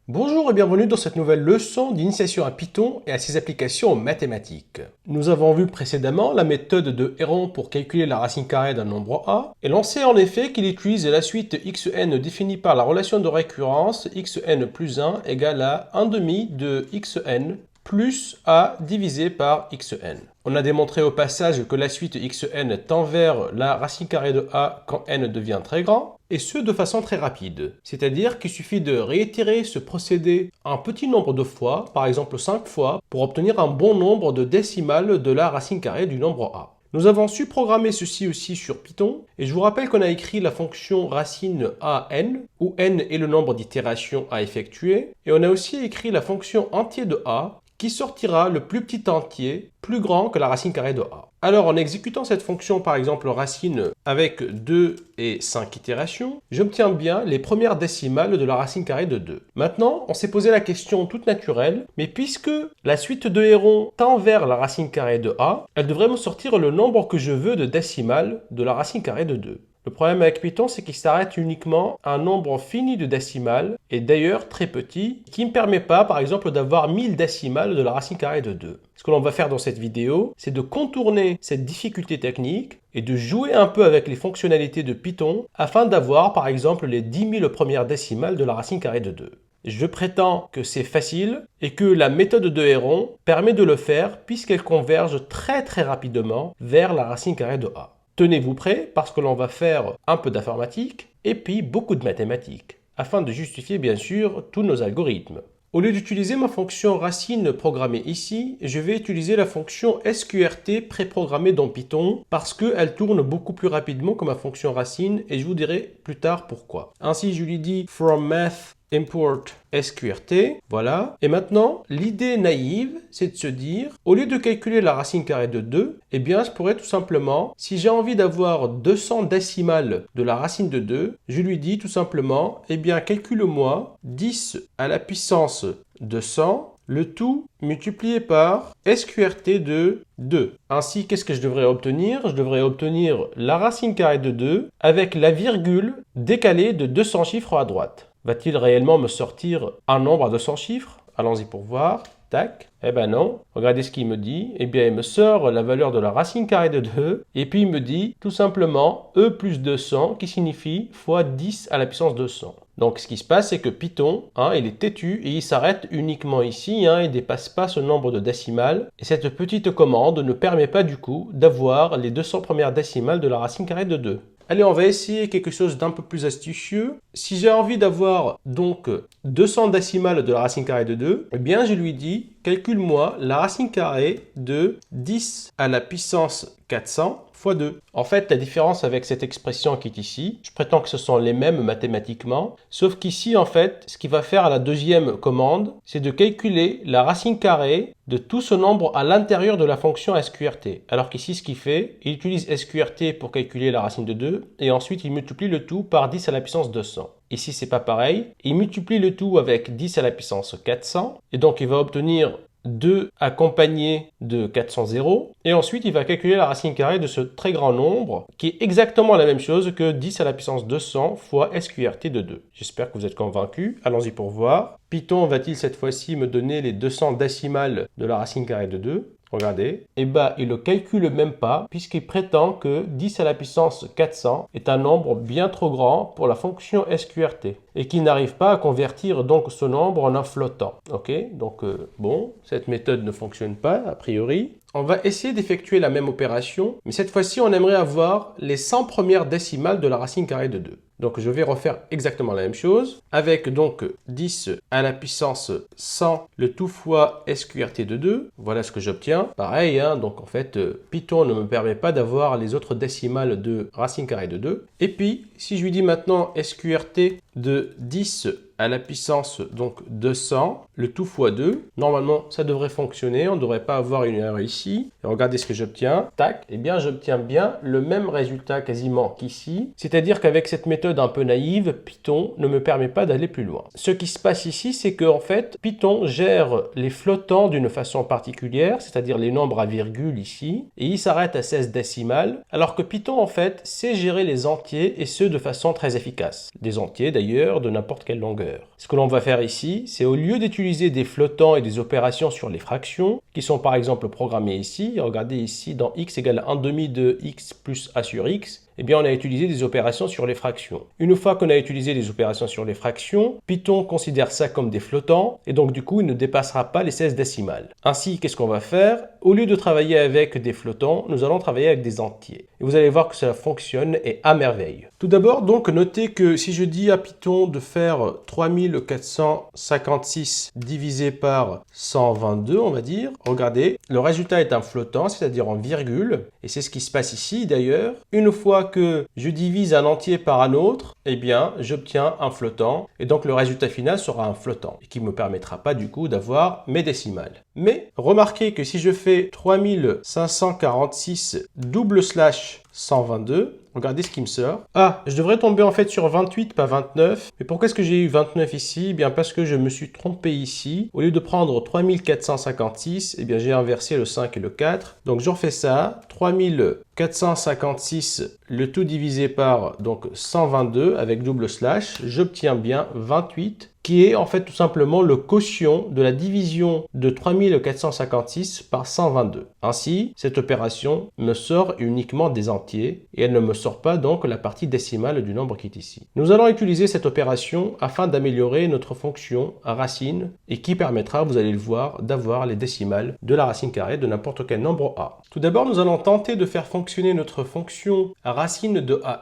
Bonjour et bienvenue dans cette nouvelle leçon d'initiation à Python et à ses applications mathématiques. Nous avons vu précédemment la méthode de Héron pour calculer la racine carrée d'un nombre A, et l'on sait en effet qu'il utilise la suite xn définie par la relation de récurrence xn plus 1 égale à 1 demi de xn plus a divisé par xn. On a démontré au passage que la suite xn tend vers la racine carrée de a quand n devient très grand, et ce de façon très rapide. C'est-à-dire qu'il suffit de réitérer ce procédé un petit nombre de fois, par exemple 5 fois, pour obtenir un bon nombre de décimales de la racine carrée du nombre a. Nous avons su programmer ceci aussi sur Python, et je vous rappelle qu'on a écrit la fonction racine a n, où n est le nombre d'itérations à effectuer, et on a aussi écrit la fonction entier de a, qui sortira le plus petit entier plus grand que la racine carrée de a. Alors en exécutant cette fonction par exemple racine avec 2 et 5 itérations, j'obtiens bien les premières décimales de la racine carrée de 2. Maintenant, on s'est posé la question toute naturelle, mais puisque la suite de Héron tend vers la racine carrée de a, elle devrait me sortir le nombre que je veux de décimales de la racine carrée de 2. Le problème avec Python, c'est qu'il s'arrête uniquement à un nombre fini de décimales, et d'ailleurs très petit, qui ne me permet pas, par exemple, d'avoir 1000 décimales de la racine carrée de 2. Ce que l'on va faire dans cette vidéo, c'est de contourner cette difficulté technique et de jouer un peu avec les fonctionnalités de Python afin d'avoir, par exemple, les 10 000 premières décimales de la racine carrée de 2. Je prétends que c'est facile et que la méthode de Héron permet de le faire puisqu'elle converge très rapidement vers la racine carrée de a. Tenez-vous prêts parce que l'on va faire un peu d'informatique et puis beaucoup de mathématiques, afin de justifier bien sûr tous nos algorithmes. Au lieu d'utiliser ma fonction racine programmée ici, je vais utiliser la fonction sqrt préprogrammée dans Python parce qu'elle tourne beaucoup plus rapidement que ma fonction racine et je vous dirai plus tard pourquoi. Ainsi, je lui dis from math import sqrt, voilà. Et maintenant, l'idée naïve, c'est de se dire, au lieu de calculer la racine carrée de 2, eh bien, je pourrais tout simplement, si j'ai envie d'avoir 200 décimales de la racine de 2, je lui dis tout simplement, eh bien, calcule-moi 10 à la puissance de 100, le tout multiplié par sqrt de 2. Ainsi, qu'est-ce que je devrais obtenir? Je devrais obtenir la racine carrée de 2 avec la virgule décalée de 200 chiffres à droite. Va-t-il réellement me sortir un nombre à 200 chiffres? Allons-y pour voir. Tac. Eh ben non. Regardez ce qu'il me dit. Eh bien, il me sort la valeur de la racine carrée de 2. Et puis, il me dit tout simplement E plus 200 qui signifie fois 10 à la puissance 200. Donc, ce qui se passe, c'est que Python, il est têtu et il s'arrête uniquement ici. Il ne dépasse pas ce nombre de décimales. Et cette petite commande ne permet pas du coup d'avoir les 200 premières décimales de la racine carrée de 2. Allez, on va essayer quelque chose d'un peu plus astucieux. Si j'ai envie d'avoir donc 200 décimales de la racine carrée de 2, eh bien je lui dis, calcule-moi la racine carrée de 10 à la puissance 400 fois 2. En fait, la différence avec cette expression qui est ici, je prétends que ce sont les mêmes mathématiquement, sauf qu'ici, en fait, ce qu'il va faire à la deuxième commande, c'est de calculer la racine carrée de tout ce nombre à l'intérieur de la fonction sqrt. Alors qu'ici, ce qu'il fait, il utilise sqrt pour calculer la racine de 2, et ensuite il multiplie le tout par 10 à la puissance 200. Ici, c'est pas pareil. Il multiplie le tout avec 10 à la puissance 400, et donc il va obtenir 2 accompagné de 400 zéros, et ensuite il va calculer la racine carrée de ce très grand nombre, qui est exactement la même chose que 10 à la puissance 200 fois sqrt de 2. J'espère que vous êtes convaincus. Allons-y pour voir. Python va-t-il cette fois-ci me donner les 200 décimales de la racine carrée de 2? Regardez, et bien il ne le calcule même pas puisqu'il prétend que 10 à la puissance 400 est un nombre bien trop grand pour la fonction sqrt et qu'il n'arrive pas à convertir donc ce nombre en un flottant. Ok, donc bon, cette méthode ne fonctionne pas a priori. On va essayer d'effectuer la même opération, mais cette fois-ci on aimerait avoir les 100 premières décimales de la racine carrée de 2. Donc je vais refaire exactement la même chose, avec donc 10 à la puissance 100, le tout fois sqrt de 2. Voilà ce que j'obtiens. Pareil, donc en fait, Python ne me permet pas d'avoir les autres décimales de racine carrée de 2. Et puis, si je lui dis maintenant sqrt de 10 à la puissance donc 200, le tout fois 2. Normalement, ça devrait fonctionner. On ne devrait pas avoir une erreur ici. Et regardez ce que j'obtiens. Tac. Eh bien, j'obtiens bien le même résultat quasiment qu'ici. C'est-à-dire qu'avec cette méthode un peu naïve, Python ne me permet pas d'aller plus loin. Ce qui se passe ici, c'est qu'en fait, Python gère les flottants d'une façon particulière, c'est-à-dire les nombres à virgule ici, et il s'arrête à 16 décimales, alors que Python, en fait, sait gérer les entiers et ce de façon très efficace. Des entiers, d'ailleurs, de n'importe quelle longueur. longueur. Ce que l'on va faire ici, c'est au lieu d'utiliser des flottants et des opérations sur les fractions, qui sont par exemple programmées ici, regardez ici dans x égale 1/2 de x plus a sur x, eh bien on a utilisé des opérations sur les fractions. Une fois qu'on a utilisé des opérations sur les fractions, Python considère ça comme des flottants et donc du coup il ne dépassera pas les 16 décimales. Ainsi, qu'est-ce qu'on va faire? Au lieu de travailler avec des flottants, nous allons travailler avec des entiers. Et vous allez voir que cela fonctionne et à merveille. Tout d'abord, donc, notez que si je dis à Python de faire 3456 divisé par 122, on va dire, regardez, le résultat est un flottant, c'est-à-dire en virgule, et c'est ce qui se passe ici d'ailleurs. Une fois que je divise un entier par un autre, eh bien, j'obtiens un flottant, et donc le résultat final sera un flottant, et qui ne me permettra pas du coup d'avoir mes décimales. Mais remarquez que si je fais 3546 /122, regardez ce qui me sort. Ah, je devrais tomber en fait sur 28, pas 29. Mais pourquoi est-ce que j'ai eu 29 ici? Eh bien parce que je me suis trompé ici. Au lieu de prendre 3456, eh bien j'ai inversé le 5 et le 4. Donc je refais ça. 3456, le tout divisé par donc 122 avec double slash. J'obtiens bien 28, qui est en fait tout simplement le quotient de la division de 3456 par 122. Ainsi, cette opération me sort uniquement des entiers et elle ne me sort pas donc la partie décimale du nombre qui est ici. Nous allons utiliser cette opération afin d'améliorer notre fonction à racine et qui permettra, vous allez le voir, d'avoir les décimales de la racine carrée de n'importe quel nombre a. Tout d'abord, nous allons tenter de faire fonctionner notre fonction à racine de an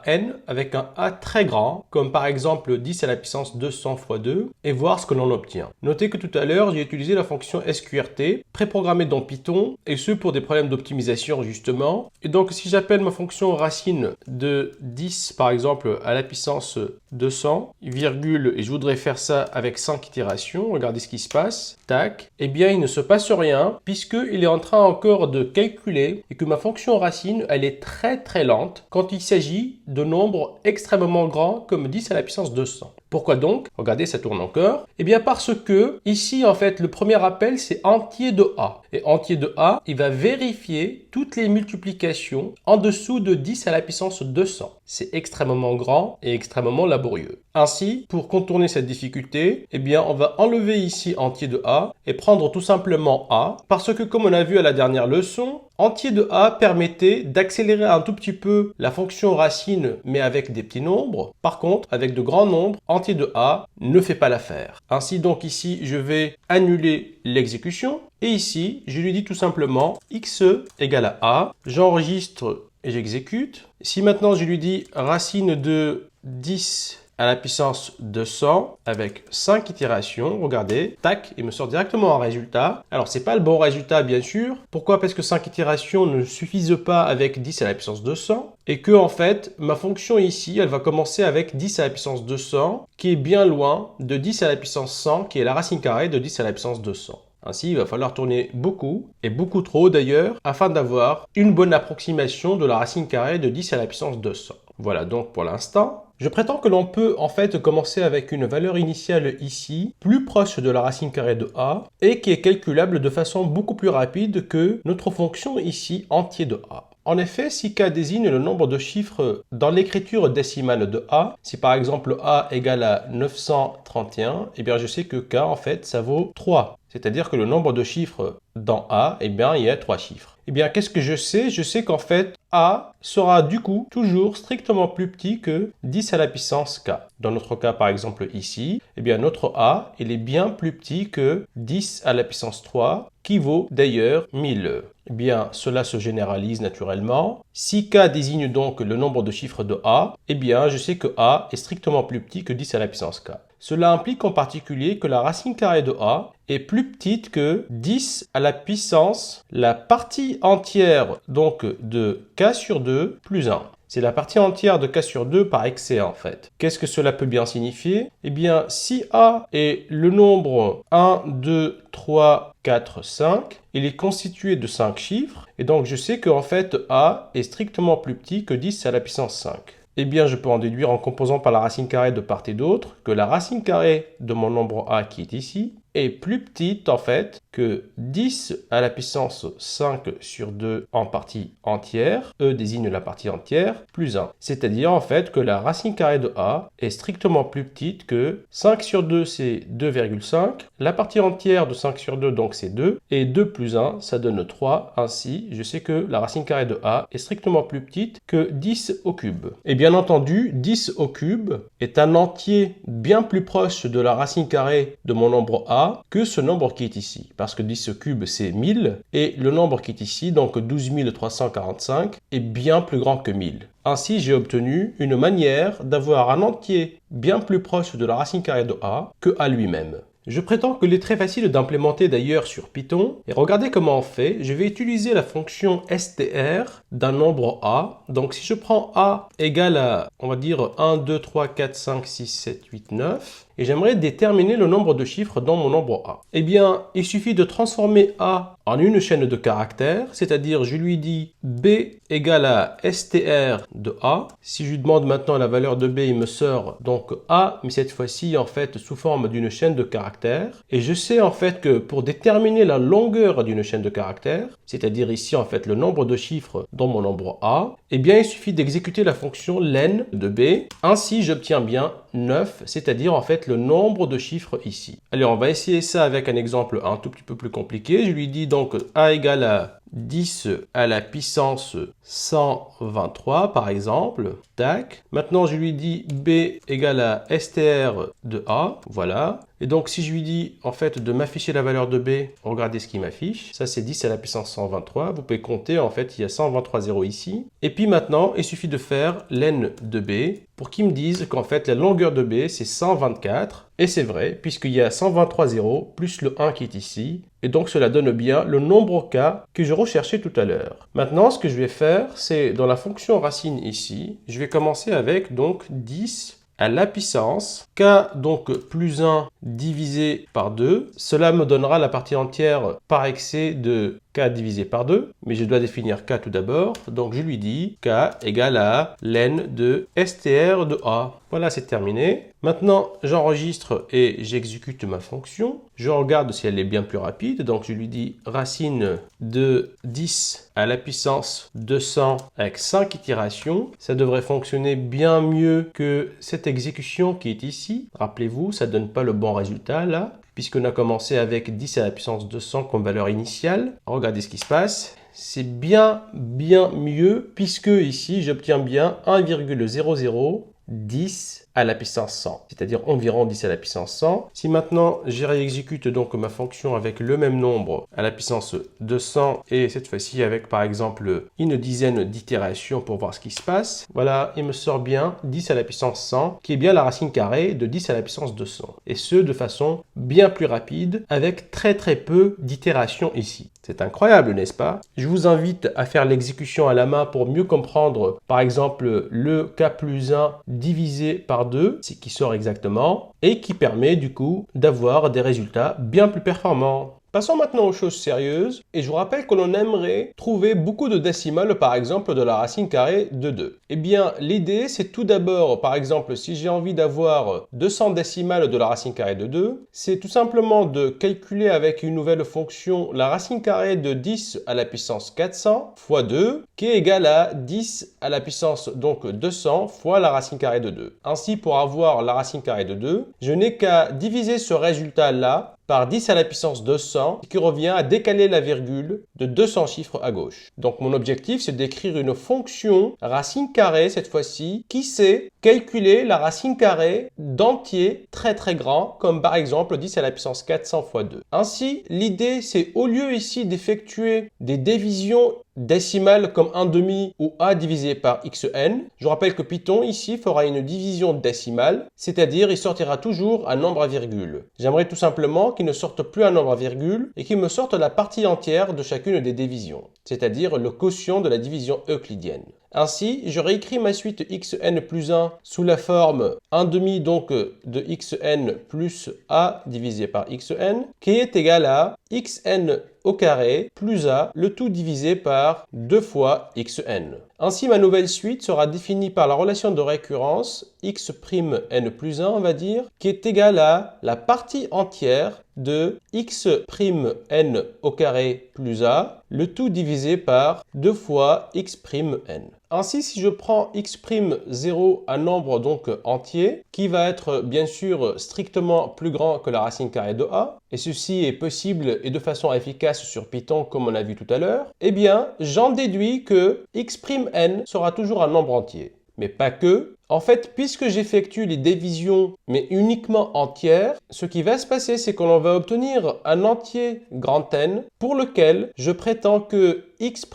avec un a très grand, comme par exemple 10 à la puissance 200 fois 2, et voir ce que l'on obtient. Notez que tout à l'heure, j'ai utilisé la fonction sqrt, préprogrammée dans Python, et ce pour des problèmes d'optimisation justement. Et donc si j'appelle ma fonction racine de 10 par exemple à la puissance 200, virgule, et je voudrais faire ça avec 5 itérations, regardez ce qui se passe, tac, eh bien il ne se passe rien, puisqu'il est en train encore de calculer, et que ma fonction racine, elle est très lente quand il s'agit de nombres extrêmement grands comme 10 à la puissance 200. Pourquoi donc? Regardez, ça tourne encore. Eh bien parce que ici, en fait, le premier appel, c'est entier de A. Et entier de A, il va vérifier toutes les multiplications en dessous de 10 à la puissance 200. C'est extrêmement grand et extrêmement laborieux. Ainsi, pour contourner cette difficulté, eh bien, on va enlever ici entier de A et prendre tout simplement A, parce que comme on a vu à la dernière leçon, entier de A permettait d'accélérer un tout petit peu la fonction racine, mais avec des petits nombres. Par contre, avec de grands nombres, entier de A ne fait pas l'affaire. Ainsi donc ici, je vais annuler l'exécution. Et ici, je lui dis tout simplement x égale à A. J'enregistre et j'exécute. Si maintenant je lui dis racine de 10 à la puissance 200 avec 5 itérations, regardez, tac, il me sort directement un résultat. Alors, c'est pas le bon résultat, bien sûr. Pourquoi? Parce que 5 itérations ne suffisent pas avec 10 à la puissance 200 et que, en fait, ma fonction ici, elle va commencer avec 10 à la puissance 200 qui est bien loin de 10 à la puissance 100 qui est la racine carrée de 10 à la puissance 200. Ainsi, il va falloir tourner beaucoup, et beaucoup trop d'ailleurs, afin d'avoir une bonne approximation de la racine carrée de 10 à la puissance 200. Voilà donc pour l'instant. Je prétends que l'on peut en fait commencer avec une valeur initiale ici, plus proche de la racine carrée de A, et qui est calculable de façon beaucoup plus rapide que notre fonction ici entier de A. En effet, si k désigne le nombre de chiffres dans l'écriture décimale de A, si par exemple A égale à 931, eh bien je sais que k en fait ça vaut 3. C'est-à-dire que le nombre de chiffres dans A, eh bien il y a 3 chiffres. Eh bien qu'est-ce que je sais? Je sais qu'en fait A sera du coup toujours strictement plus petit que 10 à la puissance k. Dans notre cas par exemple ici, eh bien notre A il est bien plus petit que 10 à la puissance 3 qui vaut d'ailleurs 1000. Eh bien, cela se généralise naturellement. Si k désigne donc le nombre de chiffres de A, eh bien, je sais que A est strictement plus petit que 10 à la puissance k. Cela implique en particulier que la racine carrée de A est plus petite que 10 à la puissance, la partie entière donc de k sur 2 plus 1. C'est la partie entière de k sur 2 par excès en fait. Qu'est-ce que cela peut bien signifier? Eh bien, si A est le nombre 1, 2, 3, 4, 5, il est constitué de 5 chiffres, et donc je sais qu'en fait A est strictement plus petit que 10 à la puissance 5. Eh bien, je peux en déduire en composant par la racine carrée de part et d'autre que la racine carrée de mon nombre A qui est ici est plus petite en fait que 10 à la puissance 5 sur 2 en partie entière, E désigne la partie entière, plus 1. C'est-à-dire en fait que la racine carrée de A est strictement plus petite que 5 sur 2 c'est 2,5, la partie entière de 5 sur 2 donc c'est 2, et 2 plus 1 ça donne 3, ainsi je sais que la racine carrée de A est strictement plus petite que 10 au cube. Et bien entendu, 10 au cube est un entier bien plus proche de la racine carrée de mon nombre A que ce nombre qui est ici. Parce que 10 au cube, c'est 1000, et le nombre qui est ici, donc 12 345, est bien plus grand que 1000. Ainsi, j'ai obtenu une manière d'avoir un entier bien plus proche de la racine carrée de A que A lui-même. Je prétends qu'il est très facile d'implémenter d'ailleurs sur Python. Et regardez comment on fait. Je vais utiliser la fonction str d'un nombre A. Donc si je prends A égale à, on va dire 1, 2, 3, 4, 5, 6, 7, 8, 9. Et j'aimerais déterminer le nombre de chiffres dans mon nombre A. Eh bien, il suffit de transformer A en une chaîne de caractères, c'est-à-dire je lui dis B égale à str de A. Si je lui demande maintenant la valeur de B, il me sort donc A, mais cette fois-ci en fait sous forme d'une chaîne de caractères. Et je sais en fait que pour déterminer la longueur d'une chaîne de caractères, c'est-à-dire ici en fait le nombre de chiffres dans mon nombre A, eh bien il suffit d'exécuter la fonction len de B. Ainsi j'obtiens bien 9, c'est-à-dire en fait le nombre de chiffres ici. Allez, on va essayer ça avec un exemple un tout petit peu plus compliqué. Je lui dis donc A égale à 10 à la puissance 123 par exemple. Tac. Maintenant je lui dis B égale à str de A. Voilà. Et donc si je lui dis en fait de m'afficher la valeur de B, regardez ce qu'il m'affiche. Ça c'est 10 à la puissance 123. Vous pouvez compter, en fait il y a 123 zéros ici. Et puis maintenant il suffit de faire len de B pour qu'il me dise qu'en fait la longueur de B c'est 124. Et c'est vrai puisqu'il y a 123 zéros plus le 1 qui est ici. Et donc cela donne bien le nombre K que je recherchais tout à l'heure. Maintenant ce que je vais faire, c'est dans la fonction racine ici, je vais commencer avec donc 10 à la puissance K donc plus 1 divisé par 2. Cela me donnera la partie entière par excès de K divisé par 2. Mais je dois définir K tout d'abord. Donc je lui dis K égale à len de str de A. Voilà, c'est terminé. Maintenant, j'enregistre et j'exécute ma fonction. Je regarde si elle est bien plus rapide. Donc je lui dis racine de 10 à la puissance 200 avec 5 itérations. Ça devrait fonctionner bien mieux que cette exécution qui est ici. Rappelez-vous, ça ne donne pas le bon résultat là, puisqu'on a commencé avec 10 à la puissance 200 comme valeur initiale. Regardez ce qui se passe. C'est bien mieux, puisque ici, j'obtiens bien 1,0010 à la puissance 100, c'est-à-dire environ 10 à la puissance 100. Si maintenant, je réexécute donc ma fonction avec le même nombre à la puissance 200 et cette fois-ci avec par exemple une dizaine d'itérations pour voir ce qui se passe, voilà, il me sort bien 10 à la puissance 100, qui est bien la racine carrée de 10 à la puissance 200. Et ce, de façon bien plus rapide, avec très peu d'itérations ici. C'est incroyable, n'est-ce pas? Je vous invite à faire l'exécution à la main pour mieux comprendre, par exemple, le K plus 1 divisé par 2, c'est qui sort exactement, et qui permet du coup d'avoir des résultats bien plus performants. Passons maintenant aux choses sérieuses, et je vous rappelle que l'on aimerait trouver beaucoup de décimales, par exemple de la racine carrée de 2. Eh bien, l'idée, c'est tout d'abord, par exemple, si j'ai envie d'avoir 200 décimales de la racine carrée de 2, c'est tout simplement de calculer avec une nouvelle fonction la racine carrée de 10 à la puissance 400 fois 2, qui est égale à 10 à la puissance donc 200 fois la racine carrée de 2. Ainsi, pour avoir la racine carrée de 2, je n'ai qu'à diviser ce résultat-là par 10 à la puissance 200, qui revient à décaler la virgule de 200 chiffres à gauche. Donc mon objectif, c'est d'écrire une fonction racine carrée, cette fois-ci, qui sait calculer la racine carrée d'entiers très grands, comme par exemple 10 à la puissance 400 fois 2. Ainsi, l'idée, c'est au lieu ici d'effectuer des divisions décimales comme 1/2 ou a divisé par xn, je rappelle que Python ici fera une division décimale, c'est-à-dire il sortira toujours un nombre à virgule. J'aimerais tout simplement qu'il ne sorte plus un nombre à virgule et qu'il me sorte la partie entière de chacune des divisions, c'est-à-dire le quotient de la division euclidienne. Ainsi, je réécris ma suite xn plus 1 sous la forme 1/2 donc de xn plus a divisé par xn, qui est égal à xn au carré plus a, le tout divisé par 2 fois xn. Ainsi, ma nouvelle suite sera définie par la relation de récurrence x'n plus 1, on va dire, qui est égale à la partie entière de x'n au carré plus a, le tout divisé par 2 fois x'n. Ainsi, si je prends x'0 un nombre donc entier, qui va être bien sûr strictement plus grand que la racine carrée de a, et ceci est possible et de façon efficace sur Python comme on a vu tout à l'heure, eh bien, j'en déduis que x'n sera toujours un nombre entier. Mais pas que. En fait, puisque j'effectue les divisions, mais uniquement entières, ce qui va se passer, c'est que l'on va obtenir un entier grand N pour lequel je prétends que x'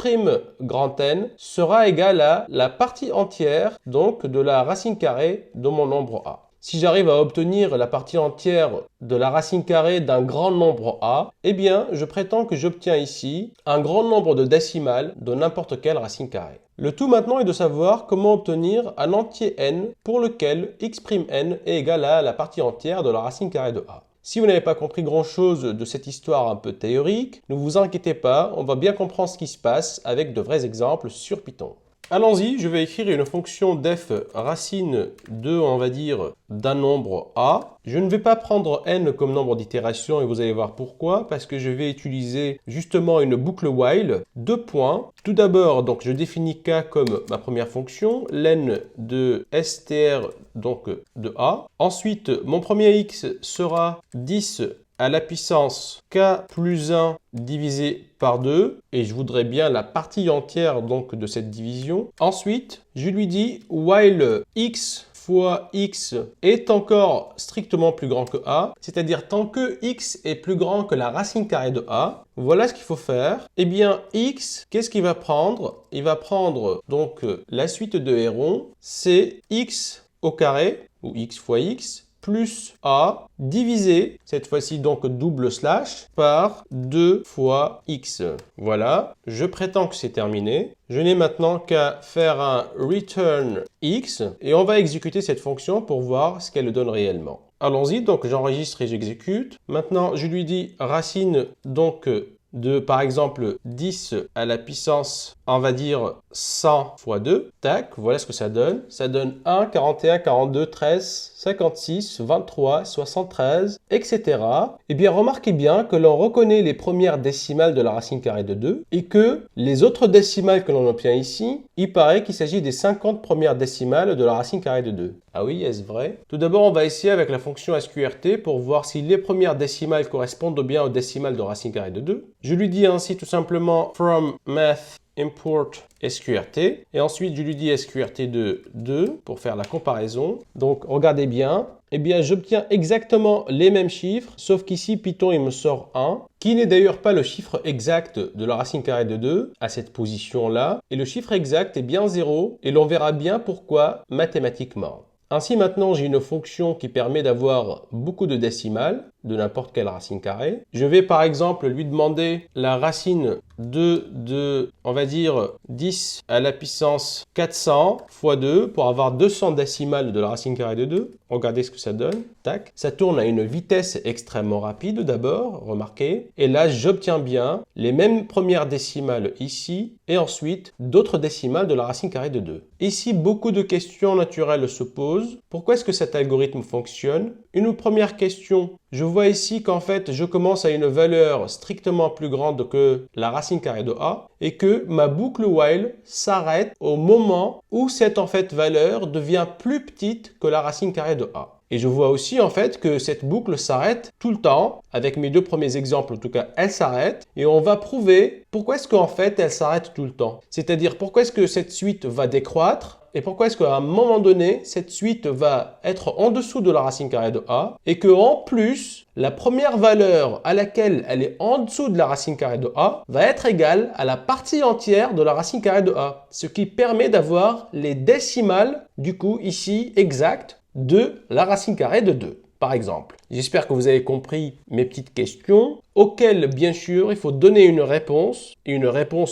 grand N sera égal à la partie entière donc de la racine carrée de mon nombre A. Si j'arrive à obtenir la partie entière de la racine carrée d'un grand nombre A, eh bien, je prétends que j'obtiens ici un grand nombre de décimales de n'importe quelle racine carrée. Le tout maintenant est de savoir comment obtenir un entier n pour lequel x'n est égal à la partie entière de la racine carrée de A. Si vous n'avez pas compris grand-chose de cette histoire un peu théorique, ne vous inquiétez pas, on va bien comprendre ce qui se passe avec de vrais exemples sur Python. Allons-y, je vais écrire une fonction def racine de, on va dire, d'un nombre a. Je ne vais pas prendre n comme nombre d'itérations et vous allez voir pourquoi, parce que je vais utiliser justement une boucle while, deux points. Tout d'abord, donc je définis k comme ma première fonction, len de str donc de a. Ensuite, mon premier x sera 10 à la puissance k plus 1 divisé par 2, et je voudrais bien la partie entière donc de cette division. Ensuite, je lui dis while x fois x est encore strictement plus grand que a, c'est-à-dire tant que x est plus grand que la racine carrée de a, voilà ce qu'il faut faire. Eh bien, x, qu'est-ce qu'il va prendre? Il va prendre donc la suite de Héron, c'est x au carré, ou x fois x, plus a divisé, cette fois-ci donc double slash, par 2 fois x. Voilà, je prétends que c'est terminé. Je n'ai maintenant qu'à faire un return x et on va exécuter cette fonction pour voir ce qu'elle donne réellement. Allons-y, donc j'enregistre et j'exécute. Maintenant, je lui dis racine donc de par exemple 10 à la puissance, on va dire 100 fois 2. Tac, voilà ce que ça donne. Ça donne 1, 41, 42, 13, 56, 23, 73, etc. Eh bien, remarquez bien que l'on reconnaît les premières décimales de la racine carrée de 2 et que les autres décimales que l'on obtient ici, il paraît qu'il s'agit des 50 premières décimales de la racine carrée de 2. Ah oui, est-ce vrai? Tout d'abord, on va essayer avec la fonction sqrt pour voir si les premières décimales correspondent bien aux décimales de racine carrée de 2. Je lui dis ainsi tout simplement from math import sqrt et ensuite je lui dis sqrt de 2 pour faire la comparaison. Donc regardez bien, eh bien j'obtiens exactement les mêmes chiffres, sauf qu'ici Python il me sort 1, qui n'est d'ailleurs pas le chiffre exact de la racine carrée de 2 à cette position là, et le chiffre exact est bien 0 et l'on verra bien pourquoi mathématiquement. Ainsi maintenant j'ai une fonction qui permet d'avoir beaucoup de décimales de n'importe quelle racine carrée. Je vais par exemple lui demander la racine de, on va dire, 10 à la puissance 400 fois 2 pour avoir 200 décimales de la racine carrée de 2. Regardez ce que ça donne. Tac. Ça tourne à une vitesse extrêmement rapide d'abord, remarquez. Et là, j'obtiens bien les mêmes premières décimales ici et ensuite d'autres décimales de la racine carrée de 2. Ici, beaucoup de questions naturelles se posent. Pourquoi est-ce que cet algorithme fonctionne? Une première question. Je vois ici qu'en fait, je commence à une valeur strictement plus grande que la racine carrée de a et que ma boucle while s'arrête au moment où cette en fait valeur devient plus petite que la racine carrée de a. Et je vois aussi en fait que cette boucle s'arrête tout le temps. Avec mes deux premiers exemples, en tout cas, elle s'arrête. Et on va prouver pourquoi est-ce qu'en fait elle s'arrête tout le temps. C'est-à-dire pourquoi est-ce que cette suite va décroître et pourquoi est-ce qu'à un moment donné, cette suite va être en dessous de la racine carrée de a et que en plus, la première valeur à laquelle elle est en dessous de la racine carrée de a va être égale à la partie entière de la racine carrée de a. Ce qui permet d'avoir les décimales, du coup, ici, exactes de la racine carrée de 2, par exemple. J'espère que vous avez compris mes petites questions, auxquelles, bien sûr, il faut donner une réponse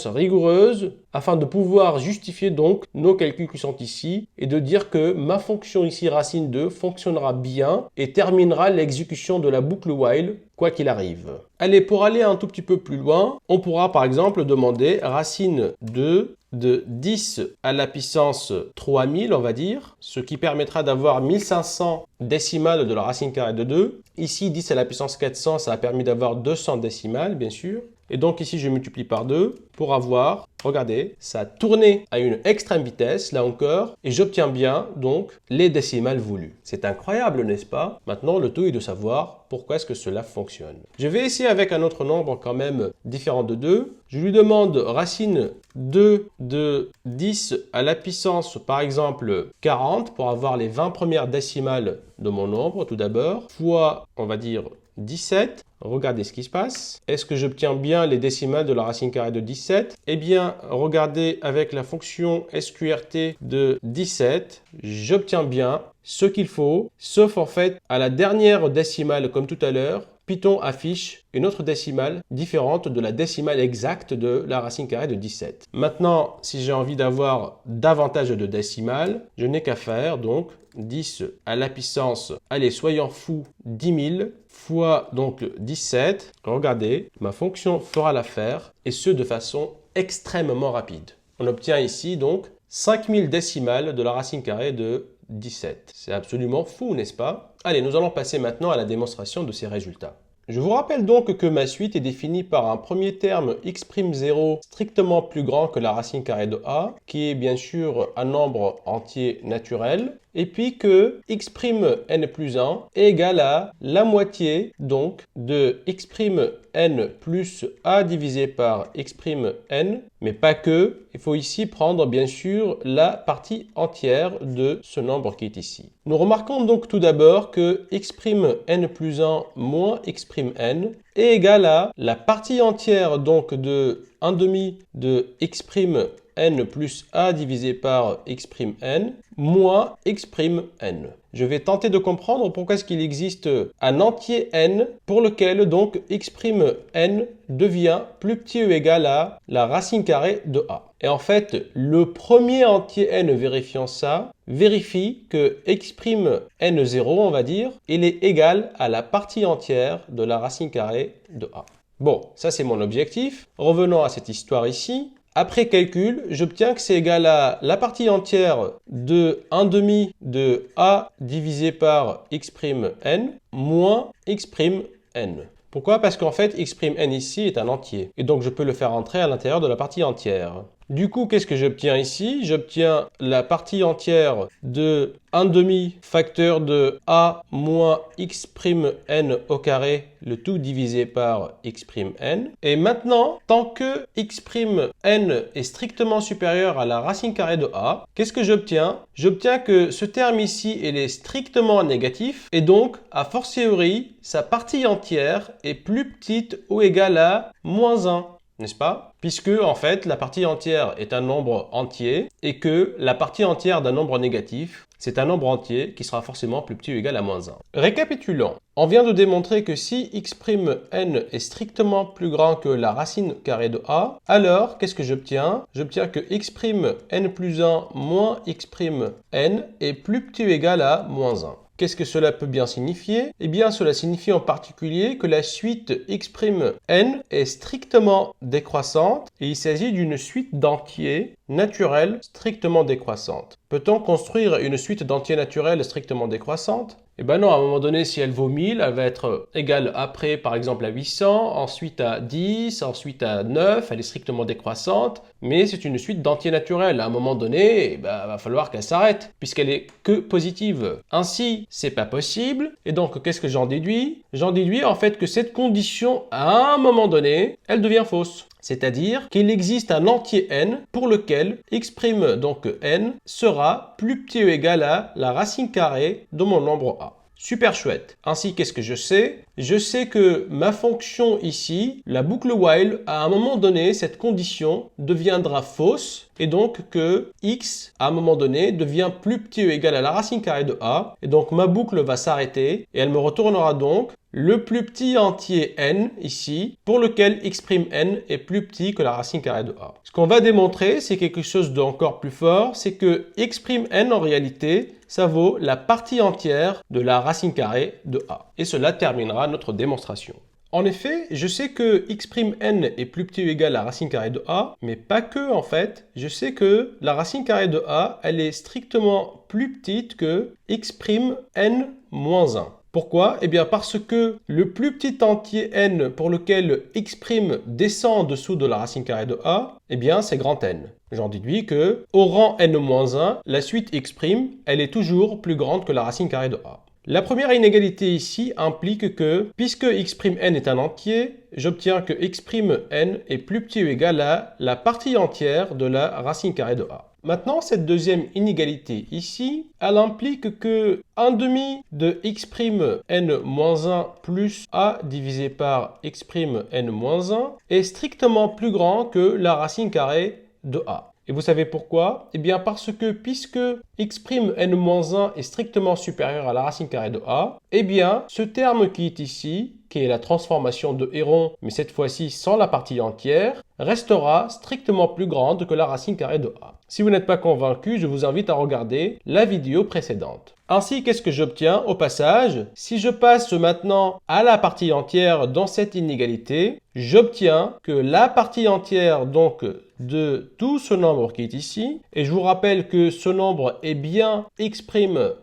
rigoureuse, afin de pouvoir justifier donc nos calculs qui sont ici et de dire que ma fonction ici racine 2 fonctionnera bien et terminera l'exécution de la boucle while quoi qu'il arrive. Allez, pour aller un tout petit peu plus loin, on pourra par exemple demander racine 2 de 10 à la puissance 3000, on va dire, ce qui permettra d'avoir 1500 décimales de la racine carrée de 2. Ici, 10 à la puissance 400, ça a permis d'avoir 200 décimales, bien sûr. Et donc ici, je multiplie par 2 pour avoir, regardez, ça a tourné à une extrême vitesse, là encore, et j'obtiens bien donc les décimales voulues. C'est incroyable, n'est-ce pas? Maintenant, le tout est de savoir pourquoi est-ce que cela fonctionne. Je vais essayer avec un autre nombre quand même différent de 2. Je lui demande racine 2 de 10 à la puissance, par exemple, 40, pour avoir les 20 premières décimales de mon nombre, tout d'abord, fois, on va dire, 17. Regardez ce qui se passe. Est-ce que j'obtiens bien les décimales de la racine carrée de 17? Eh bien, regardez avec la fonction SQRT de 17, j'obtiens bien ce qu'il faut, sauf en fait, à la dernière décimale, comme tout à l'heure, Python affiche une autre décimale différente de la décimale exacte de la racine carrée de 17. Maintenant, si j'ai envie d'avoir davantage de décimales, je n'ai qu'à faire donc 10 à la puissance, allez, soyons fous, 10 000 fois donc 17. Regardez, ma fonction fera l'affaire et ce de façon extrêmement rapide. On obtient ici donc 5000 décimales de la racine carrée de 17. C'est absolument fou, n'est-ce pas? Allez, nous allons passer maintenant à la démonstration de ces résultats. Je vous rappelle donc que ma suite est définie par un premier terme x'0 strictement plus grand que la racine carrée de a, qui est bien sûr un nombre entier naturel, et puis que x'n plus 1 est égal à la moitié donc de x'n plus a divisé par x'n, mais pas que. Il faut ici prendre bien sûr la partie entière de ce nombre qui est ici. Nous remarquons donc tout d'abord que x'n plus 1 moins x'n est égal à la partie entière donc de 1 demi de x'n plus a divisé par x'n moins x'n. Je vais tenter de comprendre pourquoi est-ce qu'il existe un entier n pour lequel donc x'n devient plus petit ou égal à la racine carrée de a. Et en fait, le premier entier n vérifiant ça, vérifie que x'n0, on va dire, il est égal à la partie entière de la racine carrée de a. Bon, ça c'est mon objectif. Revenons à cette histoire ici. Après calcul, j'obtiens que c'est égal à la partie entière de 1 demi de a divisé par x'n moins x'n. Pourquoi? Parce qu'en fait, x'n ici est un entier. Et donc, je peux le faire entrer à l'intérieur de la partie entière. Du coup, qu'est-ce que j'obtiens ici? J'obtiens la partie entière de 1 demi facteur de a moins x'n au carré, le tout divisé par x'n. Et maintenant, tant que x'n est strictement supérieur à la racine carrée de a, qu'est-ce que j'obtiens? J'obtiens que ce terme ici, il est strictement négatif, et donc, a fortiori, sa partie entière est plus petite ou égale à moins 1. N'est-ce pas? Puisque, en fait, la partie entière est un nombre entier et que la partie entière d'un nombre négatif, c'est un nombre entier qui sera forcément plus petit ou égal à moins 1. Récapitulons. On vient de démontrer que si x'n est strictement plus grand que la racine carrée de a, alors, qu'est-ce que j'obtiens? J'obtiens que x'n plus 1 moins x'n est plus petit ou égal à moins 1. Qu'est-ce que cela peut bien signifier? Eh bien, cela signifie en particulier que la suite x'n est strictement décroissante et il s'agit d'une suite d'entiers naturels strictement décroissante. Peut-on construire une suite d'entiers naturels strictement décroissante? Eh bien non, à un moment donné, si elle vaut 1000, elle va être égale après, par exemple, à 800, ensuite à 10, ensuite à 9, elle est strictement décroissante, mais c'est une suite d'entiers naturels. À un moment donné, il va falloir qu'elle s'arrête, puisqu'elle est que positive. Ainsi, c'est pas possible, et donc qu'est-ce que j'en déduis? J'en déduis en fait que cette condition, à un moment donné, elle devient fausse. C'est-à-dire qu'il existe un entier n pour lequel x'n sera plus petit ou égal à la racine carrée de mon nombre a. Super chouette. Ainsi, qu'est-ce que je sais? Je sais que ma fonction ici, la boucle while, à un moment donné, cette condition deviendra fausse et donc que x, à un moment donné, devient plus petit ou égal à la racine carrée de a. Et donc, ma boucle va s'arrêter et elle me retournera donc le plus petit entier n ici, pour lequel x' n est plus petit que la racine carrée de a. Ce qu'on va démontrer, c'est quelque chose d'encore plus fort, c'est que x' n en réalité, ça vaut la partie entière de la racine carrée de a. Et cela terminera notre démonstration. En effet, je sais que x' n est plus petit ou égal à la racine carrée de a, mais pas que en fait. Je sais que la racine carrée de a, elle est strictement plus petite que x' n moins 1. Pourquoi? Eh bien parce que le plus petit entier n pour lequel x' descend en dessous de la racine carrée de a, eh bien c'est grand N. J'en déduis que au rang n-1, la suite x', elle est toujours plus grande que la racine carrée de a. La première inégalité ici implique que, puisque x' n est un entier, j'obtiens que x' n est plus petit ou égal à la partie entière de la racine carrée de a. Maintenant, cette deuxième inégalité ici, elle implique que 1/2 de x' n-1 plus a divisé par x' n-1 est strictement plus grand que la racine carrée de a. Et vous savez pourquoi? Eh bien parce que puisque x' n-1 est strictement supérieur à la racine carrée de a, eh bien ce terme qui est ici, qui est la transformation de Héron, mais cette fois-ci sans la partie entière, restera strictement plus grande que la racine carrée de a. Si vous n'êtes pas convaincu, je vous invite à regarder la vidéo précédente. Ainsi, qu'est-ce que j'obtiens au passage? Si je passe maintenant à la partie entière dans cette inégalité, j'obtiens que la partie entière donc de tout ce nombre qui est ici, et je vous rappelle que ce nombre est bien x'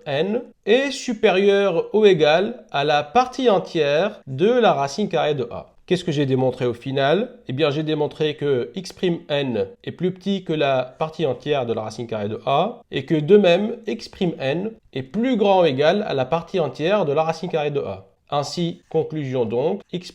n, est supérieur ou égal à la partie entière de la racine carrée de a. Qu'est-ce que j'ai démontré au final? Eh bien, j'ai démontré que x' n est plus petit que la partie entière de la racine carrée de a, et que de même, x' n est plus grand ou égal à la partie entière de la racine carrée de a. Ainsi, conclusion donc, x'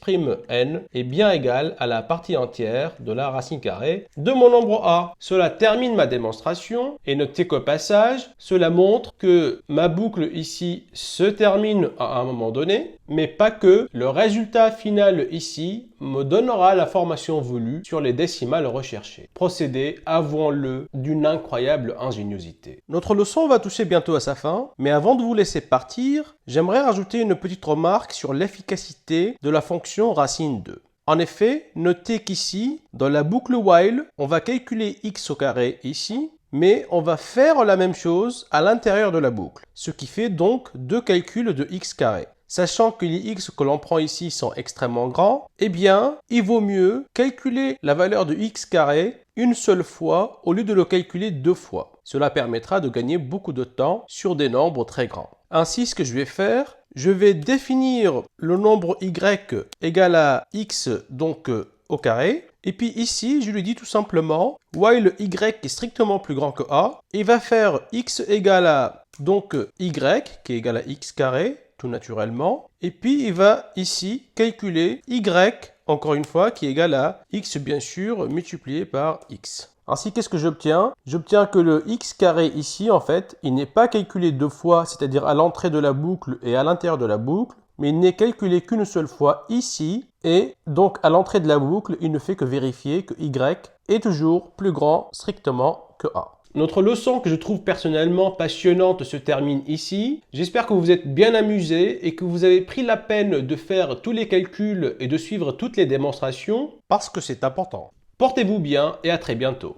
n est bien égal à la partie entière de la racine carrée de mon nombre a. Cela termine ma démonstration et notez qu'au passage, cela montre que ma boucle ici se termine à un moment donné, mais pas que. Le résultat final ici me donnera l'information voulue sur les décimales recherchées. Procédé, avouons-le, d'une incroyable ingéniosité. Notre leçon va toucher bientôt à sa fin, mais avant de vous laisser partir, j'aimerais rajouter une petite remarque sur l'efficacité de la fonction racine 2. En effet, notez qu'ici, dans la boucle while, on va calculer x au carré ici, mais on va faire la même chose à l'intérieur de la boucle, ce qui fait donc deux calculs de x carré. Sachant que les x que l'on prend ici sont extrêmement grands, eh bien, il vaut mieux calculer la valeur de x carré une seule fois au lieu de le calculer deux fois. Cela permettra de gagner beaucoup de temps sur des nombres très grands. Ainsi, ce que je vais faire, je vais définir le nombre y égal à x donc au carré. Et puis ici, je lui dis tout simplement, while y est strictement plus grand que a, il va faire x égale à donc y qui est égal à x carré, tout naturellement. Et puis il va ici calculer y, encore une fois, qui est égal à x bien sûr, multiplié par x. Ainsi, qu'est-ce que j'obtiens? J'obtiens que le x carré ici, en fait, il n'est pas calculé deux fois, c'est-à-dire à l'entrée de la boucle et à l'intérieur de la boucle, mais il n'est calculé qu'une seule fois ici, et donc à l'entrée de la boucle, il ne fait que vérifier que y est toujours plus grand strictement que a. Notre leçon que je trouve personnellement passionnante se termine ici. J'espère que vous vous êtes bien amusés et que vous avez pris la peine de faire tous les calculs et de suivre toutes les démonstrations parce que c'est important. Portez-vous bien et à très bientôt.